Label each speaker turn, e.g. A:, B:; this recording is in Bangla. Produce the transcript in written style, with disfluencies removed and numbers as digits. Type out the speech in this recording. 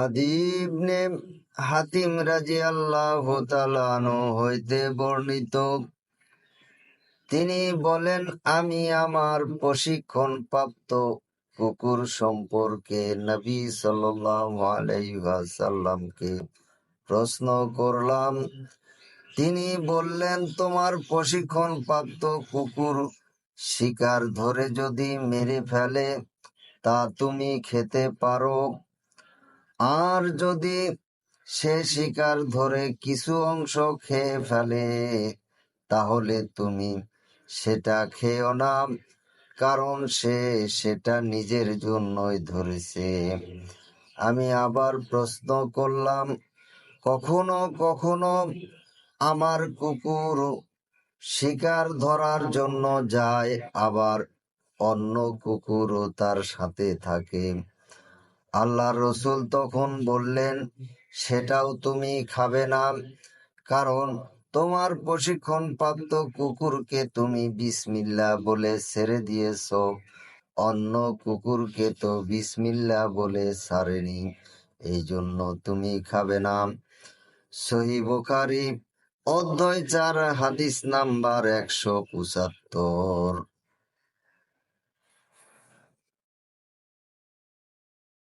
A: আদী ইবনে হাতিম রাদিয়াল্লাহু তাআলা আনহু হইতে বর্ণিত, তিনি বলেন, আমি আমার প্রশিক্ষণপ্রাপ্ত কুকুর সম্পর্কে নবী সাল্লাল্লাহু আলাইহি ওয়াসাল্লামকে প্রশ্ন করলাম। তিনি বললেন, তোমার প্রশিক্ষণপ্রাপ্ত কুকুর শিকার ধরে যদি মেরে ফেলে তা তুমি খেতে পারো, আর যদি সে শিকার ধরে কিছু অংশ খেয়ে ফেলে তাহলে তুমি সেটা খেও না, কারণ সে সেটা নিজের জন্যই ধরেছে। আমি আবার প্রশ্ন করলাম, কখনো কখনো আমার কুকুর শিকার ধরার জন্য যায়, আবার অন্য কুকুরও তার সাথে থাকে। আল্লাহর রসুল তখন বললেন, সেটাও তুমি খাবে না, কারণ তোমার প্রশিক্ষণপ্রাপ্ত কুকুরকে তুমি বিসমিল্লাহ বলে ছেড়ে দিয়েছ, অন্য কুকুরকে তো বিসমিল্লাহ বলে ছাড়েনি, এই জন্য তুমি খাবে না। সহিহ বুখারী অধ্যায় 4 হাদিস নাম্বার 175।